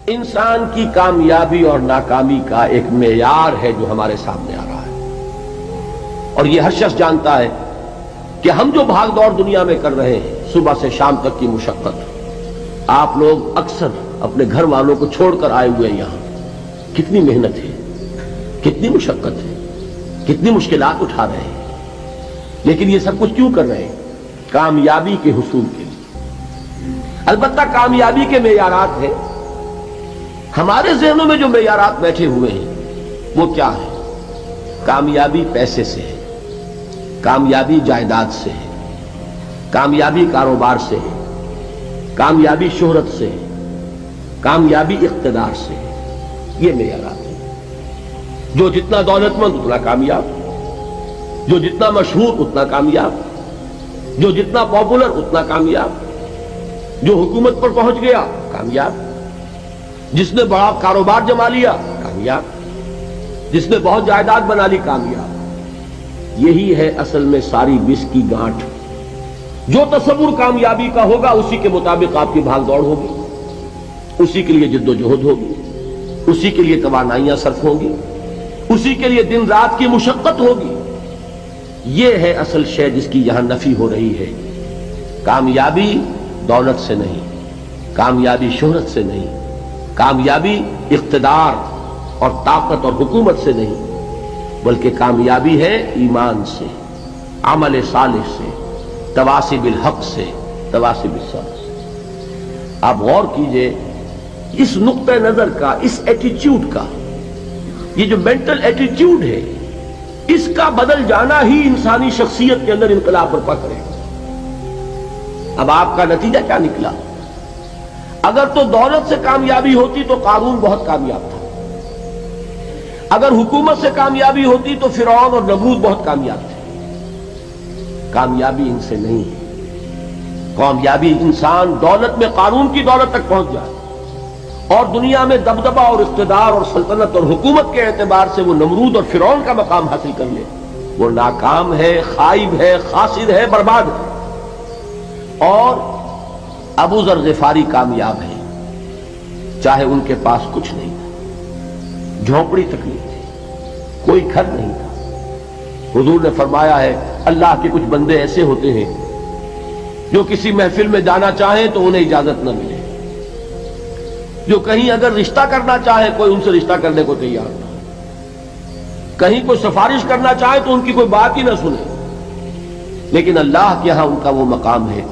انسان کی کامیابی اور ناکامی کا ایک معیار ہے جو ہمارے سامنے آ رہا ہے، اور یہ ہر شخص جانتا ہے کہ ہم جو بھاگ دوڑ دنیا میں کر رہے ہیں، صبح سے شام تک کی مشقت، آپ لوگ اکثر اپنے گھر والوں کو چھوڑ کر آئے ہوئے ہیں یہاں، کتنی محنت ہے، کتنی مشقت ہے، کتنی مشکلات اٹھا رہے ہیں، لیکن یہ سب کچھ کیوں کر رہے ہیں؟ کامیابی کے حصول کے لیے۔ البتہ کامیابی کے معیارات ہیں، ہمارے ذہنوں میں جو معیارات بیٹھے ہوئے ہیں وہ کیا ہے؟ کامیابی پیسے سے ہے، کامیابی جائیداد سے ہے، کامیابی کاروبار سے ہے، کامیابی شہرت سے ہے، کامیابی اقتدار سے ہے۔ یہ معیارات ہیں۔ جو جتنا دولت مند اتنا کامیاب، جو جتنا مشہور اتنا کامیاب، جو جتنا پاپولر اتنا کامیاب، جو حکومت پر پہنچ گیا کامیاب، جس نے بڑا کاروبار جما لیا کامیاب، جس نے بہت جائیداد بنا لی کامیاب۔ یہی ہے اصل میں ساری بس کی گانٹھ۔ جو تصور کامیابی کا ہوگا اسی کے مطابق آپ کی بھاگ دوڑ ہوگی، اسی کے لیے جد و جہد ہوگی، اسی کے لیے توانائیاں صرف ہوں گی، اسی کے لیے دن رات کی مشقت ہوگی۔ یہ ہے اصل شے جس کی یہاں نفی ہو رہی ہے۔ کامیابی دولت سے نہیں، کامیابی شہرت سے نہیں، کامیابی اقتدار اور طاقت اور حکومت سے نہیں، بلکہ کامیابی ہے ایمان سے، عمل صالح سے، تواصی بالحق سے، تواصی بالصبر سے۔ آپ غور کیجئے اس نقطہ نظر کا، اس ایٹیچیوڈ کا، یہ جو مینٹل ایٹیچیوڈ ہے، اس کا بدل جانا ہی انسانی شخصیت کے اندر انقلاب برپا کرے گا۔ اب آپ کا نتیجہ کیا نکلا؟ اگر تو دولت سے کامیابی ہوتی تو قارون بہت کامیاب تھا، اگر حکومت سے کامیابی ہوتی تو فرعون اور نمرود بہت کامیاب تھے۔ کامیابی ان سے نہیں ہے۔ کامیابی انسان دولت میں قارون کی دولت تک پہنچ جائے اور دنیا میں دبدبہ اور اقتدار اور سلطنت اور حکومت کے اعتبار سے وہ نمرود اور فرعون کا مقام حاصل کر لے، وہ ناکام ہے، خائب ہے، خاسر ہے، برباد ہے۔ اور ابو ذر غفاری کامیاب ہے، چاہے ان کے پاس کچھ نہیں تھا، جھونپڑی تک نہیں تھی، کوئی گھر نہیں تھا۔ حضور نے فرمایا ہے اللہ کے کچھ بندے ایسے ہوتے ہیں جو کسی محفل میں جانا چاہیں تو انہیں اجازت نہ ملے، جو کہیں اگر رشتہ کرنا چاہے کوئی ان سے رشتہ کرنے کو تیار نہ، کہیں کوئی سفارش کرنا چاہے تو ان کی کوئی بات ہی نہ سنے۔ لیکن اللہ کے ہاں ان کا وہ مقام ہے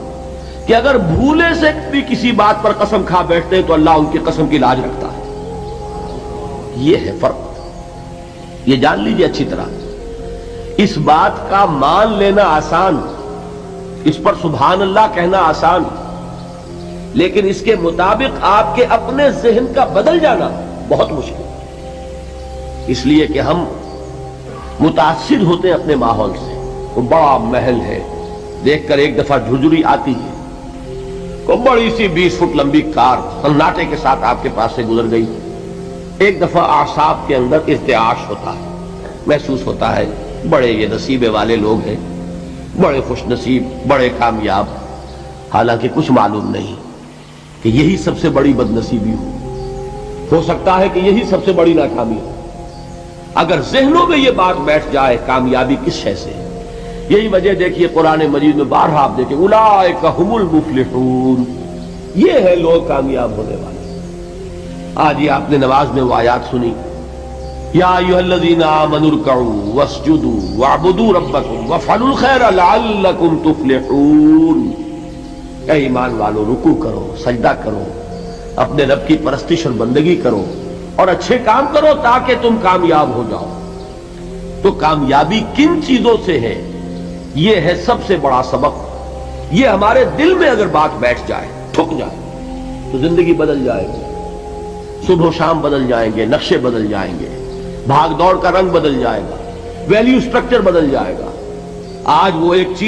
کہ اگر بھولے سے بھی کسی بات پر قسم کھا بیٹھتے ہیں تو اللہ ان کی قسم کی لاج رکھتا ہے۔ یہ ہے فرق، یہ جان لیجیے اچھی طرح۔ اس بات کا مان لینا آسان، اس پر سبحان اللہ کہنا آسان، لیکن اس کے مطابق آپ کے اپنے ذہن کا بدل جانا بہت مشکل، اس لیے کہ ہم متاثر ہوتے ہیں اپنے ماحول سے۔ وہ بڑا محل ہے، دیکھ کر ایک دفعہ جھجری آتی ہے، کوئی بڑی سی 20 فٹ لمبی کار سناٹے کے ساتھ آپ کے پاس سے گزر گئی، ایک دفعہ اعصاب کے اندر ارتعاش ہوتا ہے، محسوس ہوتا ہے بڑے یہ نصیبے والے لوگ ہیں، بڑے خوش نصیب، بڑے کامیاب، حالانکہ کچھ معلوم نہیں کہ یہی سب سے بڑی بد نصیبی ہو سکتا ہے کہ یہی سب سے بڑی ناکامی ہو۔ اگر ذہنوں میں یہ بات بیٹھ جائے کامیابی کس شے سے، یہی وجہ دیکھیے قرآن مجید میں بارہا آپ دیکھیں اولئک ھم المفلحون، یہ ہے لوگ کامیاب ہونے والے۔ آج یہ آپ نے نماز میں وہ آیات سنی، یا ایھا الذین آمنوا ارکعوا واسجدوا واعبدوا ربکم وافعلوا الخیر لعلکم تفلحون۔ اے ایمان والو، رکوع کرو، سجدہ کرو، اپنے رب کی پرستش اور بندگی کرو اور اچھے کام کرو تاکہ تم کامیاب ہو جاؤ۔ تو کامیابی کن چیزوں سے ہے؟ یہ ہے سب سے بڑا سبق۔ یہ ہمارے دل میں اگر بات بیٹھ جائے، ٹھک جائے، تو زندگی بدل جائے گی، صبح و شام بدل جائیں گے، نقشے بدل جائیں گے، بھاگ دوڑ کا رنگ بدل جائے گا، ویلیو سٹرکچر بدل جائے گا۔ آج وہ ایک چیز